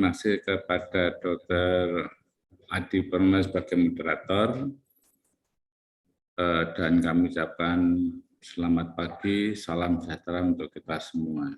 kasih kepada Dr. Adi Purnomo sebagai moderator, dan kami ucapkan selamat pagi, salam sejahtera untuk kita semua.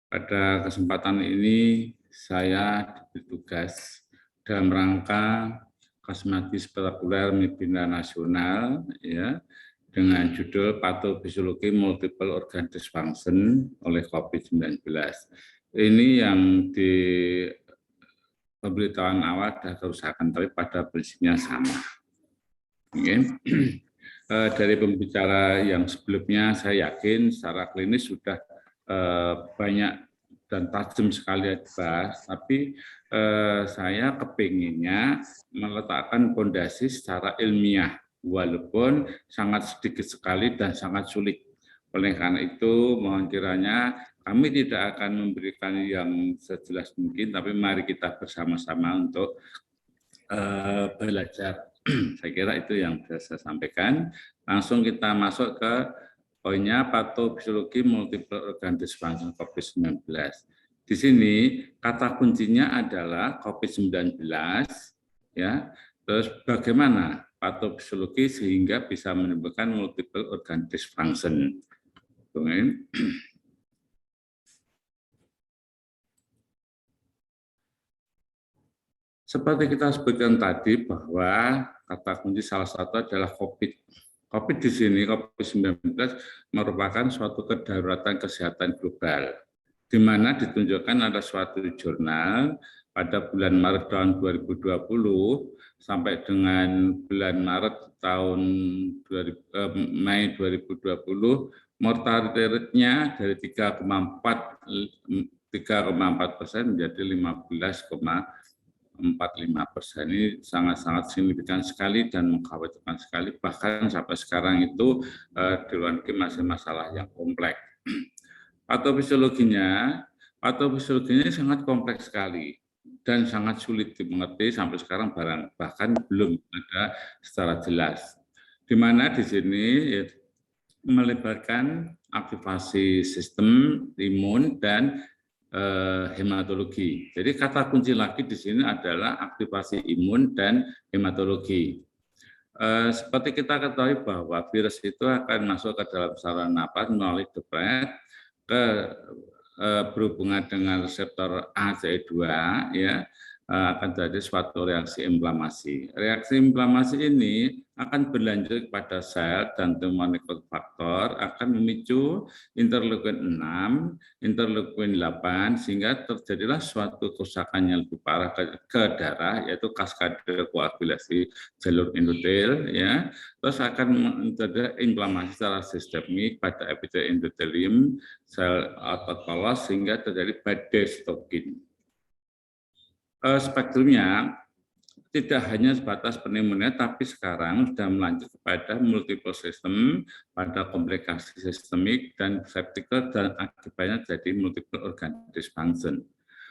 Pada kesempatan ini saya bertugas dalam rangka kosmetik spektakuler webinar nasional, ya, dengan judul Patofisiologi Multiple Organ Dysfunction oleh COVID-19. Ini yang di pemberitahuan awal dan kerusakan, tapi pada prinsipnya sama. Dari pembicara yang sebelumnya, saya yakin secara klinis sudah banyak dan tajam sekali dibahas, tapi saya kepinginnya meletakkan fondasi secara ilmiah, walaupun sangat sedikit sekali dan sangat sulit. Oleh karena itu, mohon kiranya kami tidak akan memberikan yang sejelas mungkin, tapi mari kita bersama-sama untuk belajar. Saya kira itu yang bisa saya sampaikan. Langsung kita masuk ke poinnya, patofisiologi multiple organ dysfunction COVID-19. Di sini kata kuncinya adalah COVID-19, ya. Terus bagaimana patofisiologi sehingga bisa menimbulkan multiple organ dysfunction. Seperti kita sebutkan tadi bahwa kata kunci salah satu adalah COVID. COVID di sini, COVID-19 merupakan suatu kedaruratan kesehatan global, di mana ditunjukkan ada suatu jurnal pada bulan Maret tahun 2020 sampai dengan bulan Maret tahun Mei 2020, mortality rate-nya dari 3,4% menjadi 15,45%. Ini sangat-sangat signifikan sekali dan mengkhawatirkan sekali, bahkan sampai sekarang itu di luar negeri masih masalah yang kompleks. Patofisiologinya sangat kompleks sekali dan sangat sulit dimengerti sampai sekarang, bahkan belum ada secara jelas. Di mana di sini melibatkan aktivasi sistem imun dan hematologi. Jadi kata kunci lagi di sini adalah aktivasi imun dan hematologi. Seperti kita ketahui bahwa virus itu akan masuk ke dalam saluran napas melalui droplet berhubungan dengan reseptor ACE2, ya, akan terjadi suatu reaksi inflamasi. Reaksi inflamasi ini akan berlanjut pada sel dan temuan faktor akan memicu interleukin 6, interleukin 8, sehingga terjadilah suatu kerusakan yang lebih parah ke darah, yaitu kaskade koagulasi jalur endotel, ya. Terus akan terjadi inflamasi secara sistemik pada epitel endotelium, sel otot polos, sehingga terjadi badai sitokin. Spektrumnya tidak hanya sebatas pneumonia, tapi sekarang sudah melanjut kepada multiple system, pada komplikasi sistemik dan septical, dan akibatnya jadi multiple organ dysfunction.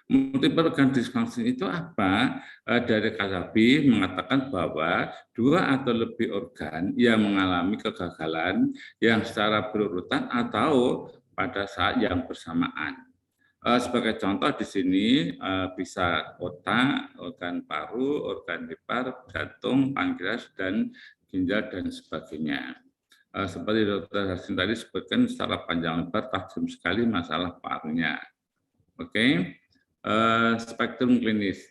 Multiple organ dysfunction itu apa? Dari Kasabi mengatakan bahwa 2 atau lebih organ yang mengalami kegagalan yang secara berurutan atau pada saat yang bersamaan. Sebagai contoh di sini bisa otak, organ paru, organ hepar, jantung, pankreas, dan ginjal, dan sebagainya. Seperti Dr. Hasin tadi sebutkan secara panjang lebar, tajam sekali masalah parunya. Oke, spektrum klinis.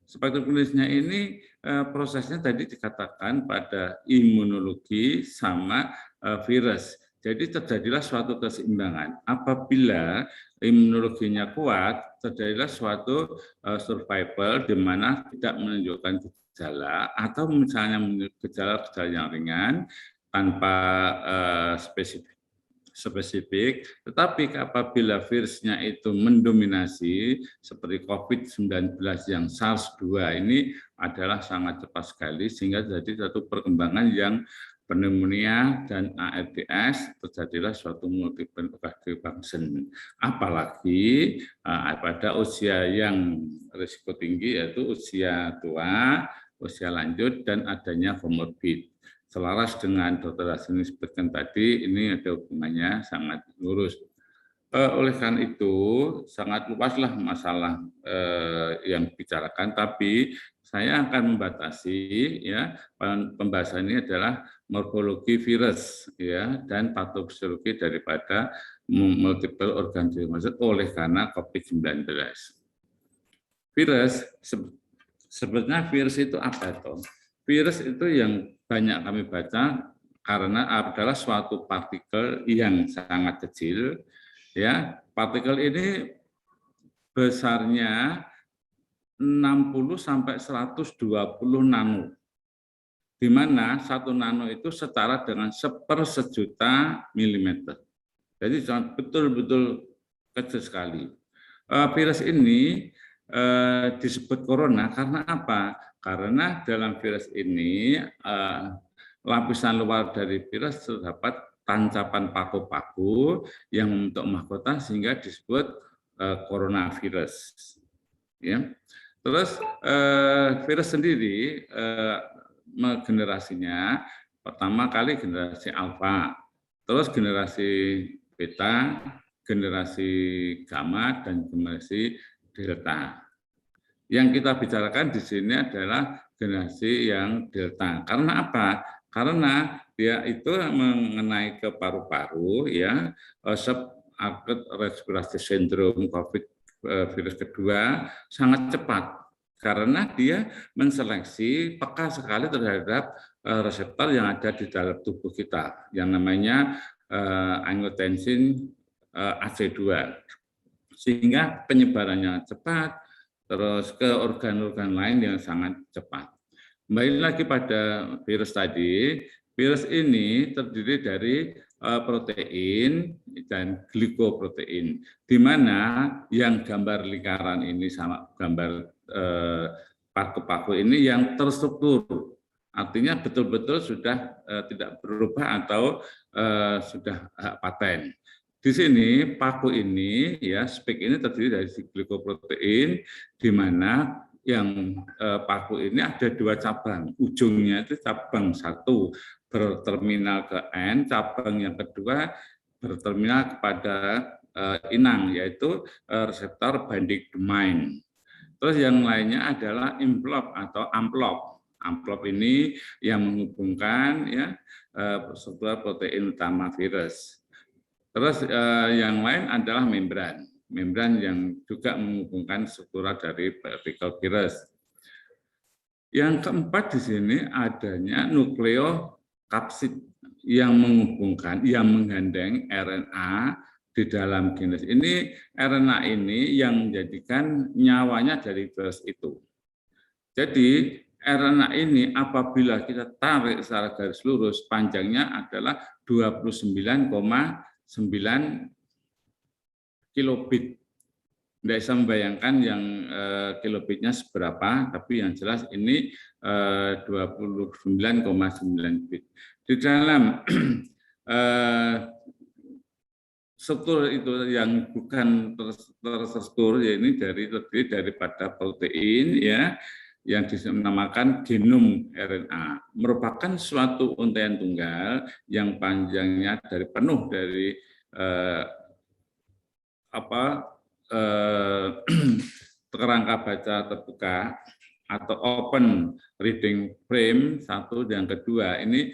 Spektrum klinisnya ini prosesnya tadi dikatakan pada imunologi sama virus. Jadi terjadilah suatu keseimbangan. Apabila imunologinya kuat, terjadilah suatu survival di mana tidak menunjukkan gejala atau misalnya gejala-gejala yang ringan tanpa spesifik, tetapi apabila virusnya itu mendominasi seperti COVID-19 yang SARS-2 ini adalah sangat cepat sekali, sehingga jadi satu perkembangan yang pneumonia dan ARDS, terjadilah suatu multiple organ dysfunction. Apalagi pada usia yang risiko tinggi, yaitu usia tua, usia lanjut, dan adanya komorbid. Selaras dengan Dr. Hasin sebutkan tadi, ini ada hubungannya sangat lurus. Oleh karena itu sangat luaslah masalah yang dibicarakan, tapi saya akan membatasi ya pembahasan ini adalah morfologi virus ya dan patofisiologi daripada multiple organ disease oleh karena COVID-19. Virus sebenarnya virus itu apa toh? Virus itu yang banyak kami baca karena adalah suatu partikel yang sangat kecil. Ya, partikel ini besarnya 60 sampai 120 nano, di mana 1 nano itu setara dengan 1/1000 milimeter. Jadi sangat betul-betul kecil sekali. Virus ini disebut corona karena apa? Karena dalam virus ini lapisan luar dari virus terdapat tancapan paku-paku yang membentuk mahkota sehingga disebut coronavirus. Ya. Terus virus sendiri generasinya pertama kali generasi alfa, terus generasi beta, generasi gamma, dan generasi delta. Yang kita bicarakan di sini adalah generasi yang delta. Karena apa? Karena dia itu mengenai ke paru-paru, ya, acute respiratory syndrome COVID virus kedua sangat cepat karena dia menseleksi peka sekali terhadap reseptor yang ada di dalam tubuh kita yang namanya angiotensin AC2, sehingga penyebarannya cepat terus ke organ-organ lain yang sangat cepat. Kembali lagi pada virus tadi, virus ini terdiri dari protein dan glikoprotein, di mana yang gambar lingkaran ini sama gambar paku-paku ini yang terstruktur, artinya betul-betul sudah tidak berubah atau sudah paten. Di sini paku ini ya spike ini terdiri dari glikoprotein, di mana yang paku ini ada 2 cabang, ujungnya itu cabang 1 berterminal ke N, cabang yang kedua berterminal kepada inang, yaitu reseptor binding domain. Terus yang lainnya adalah envelope atau amplop. Amplop ini yang menghubungkan ya struktur protein utama virus. Terus yang lain adalah membran. Membran yang juga menghubungkan struktur dari partikel virus. Yang keempat di sini adanya nukleokapsid yang menghubungkan, yang menggandeng RNA di dalam genes. Ini RNA ini yang menjadikan nyawanya dari virus itu. Jadi RNA ini apabila kita tarik secara garis lurus, panjangnya adalah 29,9 kilobit. Tidak bisa membayangkan yang kilobitnya seberapa, tapi yang jelas ini 29,9 bit. Di dalam struktur itu yang bukan terstruktur, ya ini terdiri daripada protein ya yang dinamakan genom RNA, merupakan suatu untaian tunggal yang panjangnya penuh dari kerangka baca terbuka atau open reading frame satu, dan kedua ini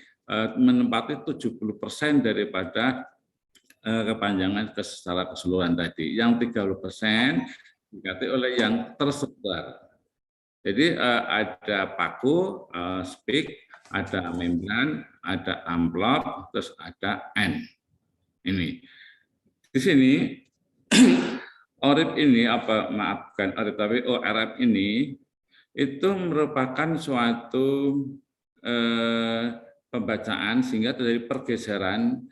menempati 70% daripada kepanjangan secara keseluruhan tadi. Yang 30% diganti oleh yang tersebar. Jadi ada paku, spike, ada membran, ada amplop, terus ada N. Ini di sini ORIP ini ORF ini itu merupakan suatu pembacaan sehingga terjadi pergeseran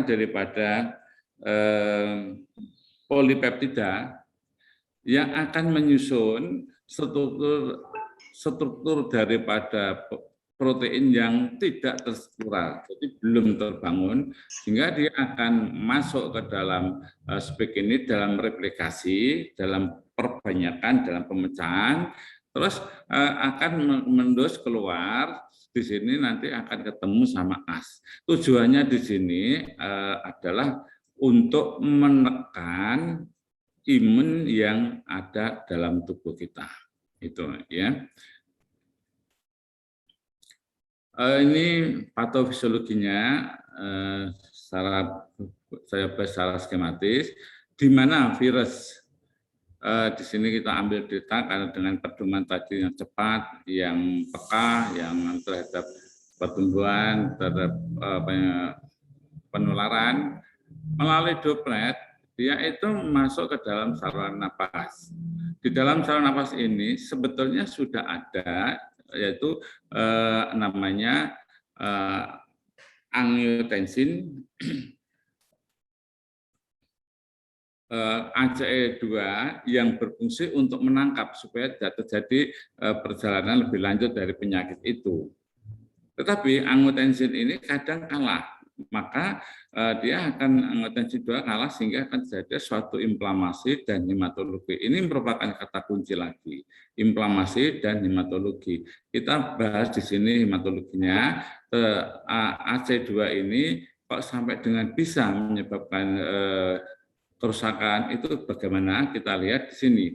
daripada polipeptida yang akan menyusun struktur daripada protein yang tidak terstruktural, jadi belum terbangun, sehingga dia akan masuk ke dalam spike ini dalam replikasi, dalam perbanyakan, dalam pemecahan, terus akan mendus keluar. Di sini nanti akan ketemu sama AS. Tujuannya di sini adalah untuk menekan imun yang ada dalam tubuh kita. Itu ya. Ini patofisiologinya saya bahas secara skematis, di mana virus di sini kita ambil data karena dengan pedoman tadi yang cepat, yang peka, yang terhadap pertumbuhan, terhadap penularan melalui droplet, dia itu masuk ke dalam saluran napas. Di dalam saluran napas ini sebetulnya sudah ada, yaitu namanya angiotensin ACE2 yang berfungsi untuk menangkap supaya tidak terjadi perjalanan lebih lanjut dari penyakit itu. Tetapi angiotensin ini kadang kalah, maka dia akan angiotensin 2 kalah sehingga akan terjadi suatu inflamasi dan hematologi. Ini merupakan kata kunci lagi, inflamasi dan hematologi. Kita bahas di sini hematologinya. AC2 ini kok sampai dengan bisa menyebabkan kerusakan itu bagaimana kita lihat di sini.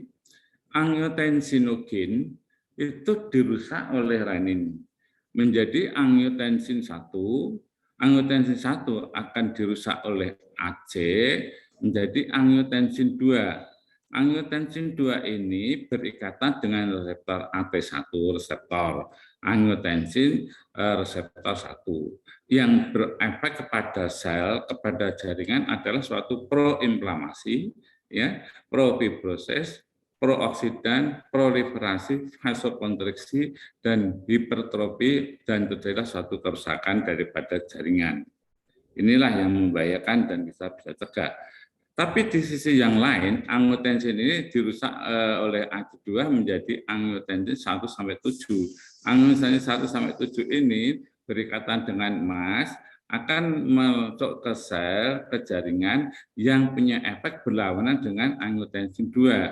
Angiotensinogen itu dirusak oleh renin menjadi angiotensin 1. Angiotensin 1 akan dirusak oleh AC menjadi angiotensin 2. Angiotensin 2 ini berikatan dengan reseptor AT1 reseptor angiotensin reseptor 1 yang berefek kepada sel, kepada jaringan adalah suatu proinflamasi, ya, profibrosis, prooksidan, proliferasi, vasokonstriksi, dan hipertrofi, dan terjadilah suatu kerusakan daripada jaringan. Inilah yang membahayakan dan bisa cegah. Tapi di sisi yang lain, angiotensin ini dirusak oleh AC2 menjadi angiotensin 1-7. Angiotensin 1-7 ini berikatan dengan emas akan masuk ke sel, ke jaringan yang punya efek berlawanan dengan angiotensin 2.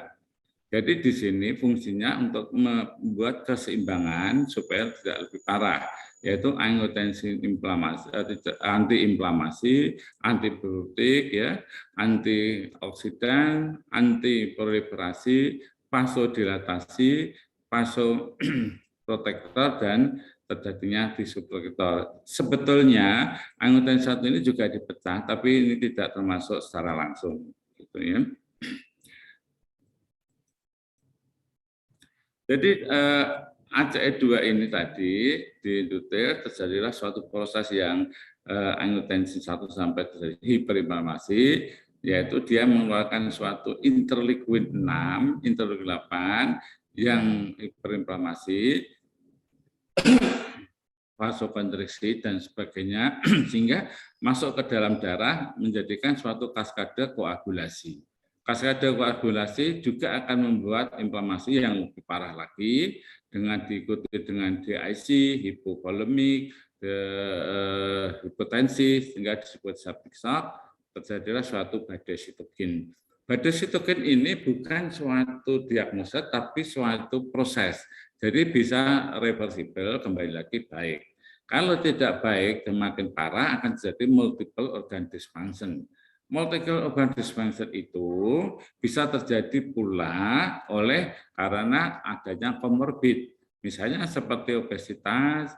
Jadi di sini fungsinya untuk membuat keseimbangan supaya tidak lebih parah, yaitu angiotensin inflamasi, anti-inflamasi, antibiotik, ya, antioksidan, antiproliferasi, vasodilatasi, vasoprotektor, dan terjadinya vasoprotektor. Sebetulnya angiotensin 1 ini juga dipecah, tapi ini tidak termasuk secara langsung, gitu ya. Jadi ACE2 ini tadi diindutir terjadilah suatu proses yang angiotensin 1 sampai terjadi hiperinflamasi, yaitu dia mengeluarkan suatu interleukin 6, interleukin 8 yang hiperinflamasi, vasokonstriksi dan sebagainya, sehingga masuk ke dalam darah menjadikan suatu kaskade koagulasi. Kaskade koagulasi juga akan membuat inflamasi yang lebih parah lagi dengan diikuti dengan DIC, hipovolemik, hipotensi, sehingga disebut septic shock, terjadilah suatu badai sitokin. Badai sitokin ini bukan suatu diagnosa, tapi suatu proses. Jadi bisa reversible, kembali lagi baik. Kalau tidak baik dan makin parah akan terjadi multiple organ dysfunction. Multiple organ dysfunction itu bisa terjadi pula karena adanya komorbid. Misalnya seperti obesitas,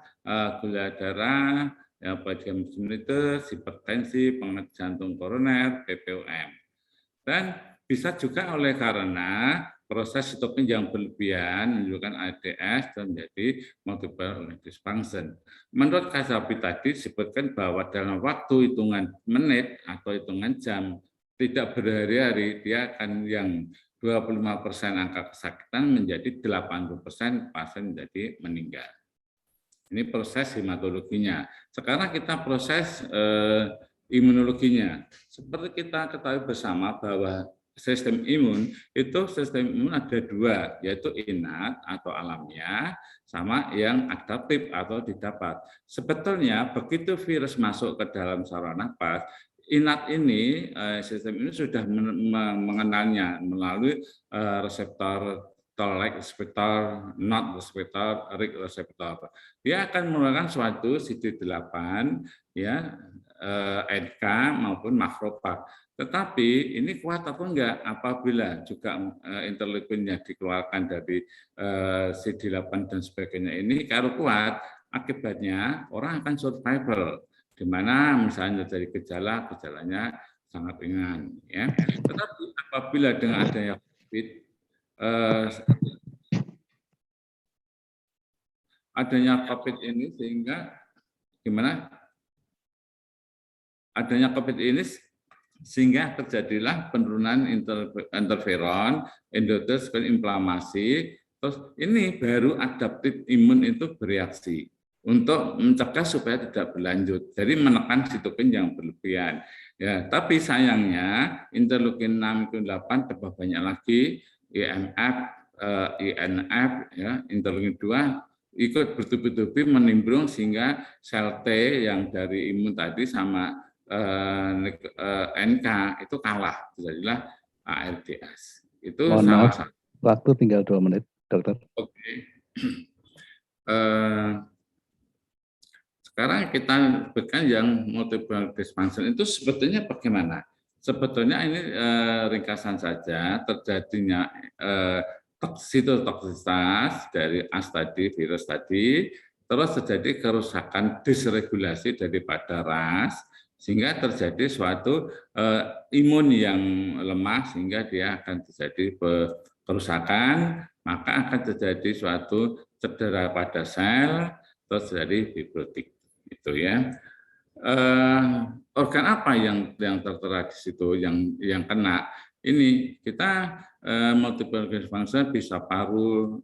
gula darah, diabetes mellitus, hipertensi, penyakit jantung koroner, PPOM. Dan bisa juga karena proses sitokin yang berlebihan menunjukkan ADS dan menjadi multiple organ dysfunction. Menurut Kasapi tadi disebutkan bahwa dalam waktu hitungan menit atau hitungan jam, tidak berhari-hari, dia akan yang 25% angka kesakitan menjadi 80% pasien menjadi meninggal. Ini proses hematologinya. Sekarang kita proses imunologinya. Seperti kita ketahui bersama bahwa sistem imun ada dua, yaitu innate atau alamiah, sama yang adaptif atau didapat. Sebetulnya begitu virus masuk ke dalam saluran nafas, innate ini, sistem ini sudah mengenalnya melalui reseptor toll-like reseptor, NOT reseptor, RIG reseptor. Dia akan mengeluarkan suatu CD8, ya, NK maupun makropak. Tetapi ini kuat atau enggak apabila juga interleukinnya dikeluarkan dari CD8 dan sebagainya ini, kalau kuat akibatnya orang akan survival, di mana misalnya dari gejalanya sangat ringan, ya. Tetapi apabila dengan adanya COVID, ini sehingga gimana? Adanya COVID ini sehingga terjadilah penurunan interferon, endotel, inflamasi. Terus ini baru adaptif imun itu bereaksi untuk mencegah supaya tidak berlanjut. Jadi menekan sitokin yang berlebihan. Ya, tapi sayangnya interleukin 6, 8 tambah banyak lagi, IMF, INF, ya, interleukin 2 ikut bertubi-tubi menimbrung sehingga sel T yang dari imun tadi sama NK itu kalah, jadilah ARDS. Itu salah satu. Waktu tinggal 2 menit, dokter. Oke. Sekarang kita berikan yang multiple dysfunction itu sebetulnya bagaimana? Sebetulnya ini ringkasan saja terjadinya sitotoksisitas dari AS tadi, virus tadi, terus terjadi kerusakan disregulasi daripada RAS, sehingga terjadi suatu imun yang lemah, sehingga dia akan terjadi kerusakan, maka akan terjadi suatu cedera pada sel, terus terjadi fibrotik, gitu ya. Organ apa yang tertera di situ yang kena? Ini kita multiple dysfunction bisa paru,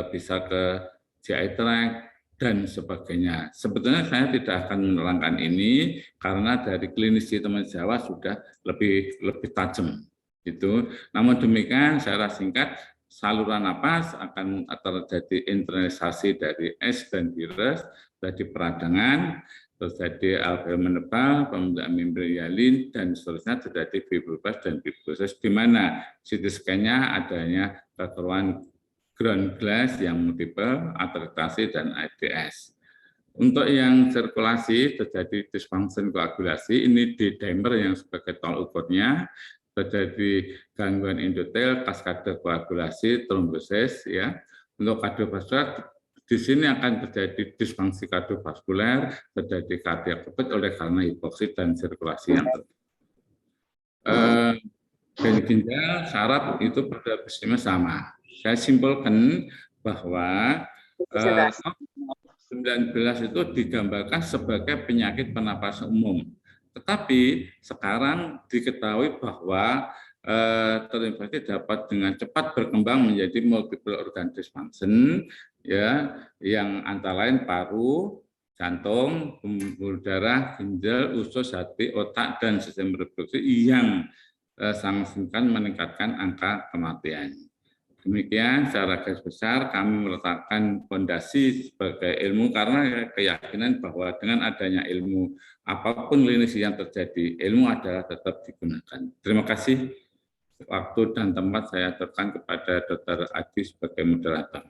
bisa ke GI tract dan sebagainya. Sebetulnya saya tidak akan menerangkan ini karena dari klinis di teman Jawa sudah lebih tajam itu. Namun demikian secara singkat saluran napas akan terjadi internalisasi dari S dan virus, jadi peradangan, terjadi alveoli menebal, pembentukan membran hialin, dan seterusnya terjadi fibroblast dan fibrosis, di mana CT scan-nya adanya kekeruan ground glass yang multiple, atritasi, dan ARDS. Untuk yang sirkulasi terjadi dysfunction koagulasi, ini di dimer yang sebagai tol ukurnya, terjadi gangguan endotel, kaskade koagulasi, trombosis, ya. Untuk kardiovaskular di sini akan terjadi disfungsi kardiovaskuler, terjadi kardiak kebet oleh karena hipoksi dan sirkulasi yang terjadi. Dan ginjal, saraf itu pada prinsipnya sama. Saya simpulkan bahwa COVID-19 itu digambarkan sebagai penyakit pernapasan umum. Tetapi sekarang diketahui bahwa terinfeksi dapat dengan cepat berkembang menjadi multiple organ dysfunction, ya, yang antara lain paru, jantung, pembuluh darah, ginjal, usus, hati, otak, dan sistem reproduksi yang sangat signifikan meningkatkan angka kematian. Demikian secara garis besar kami meletakkan fondasi sebagai ilmu karena keyakinan bahwa dengan adanya ilmu apapun klinis yang terjadi, ilmu adalah tetap digunakan. Terima kasih. Waktu dan tempat saya tekan kepada Dr. Adi sebagai moderator.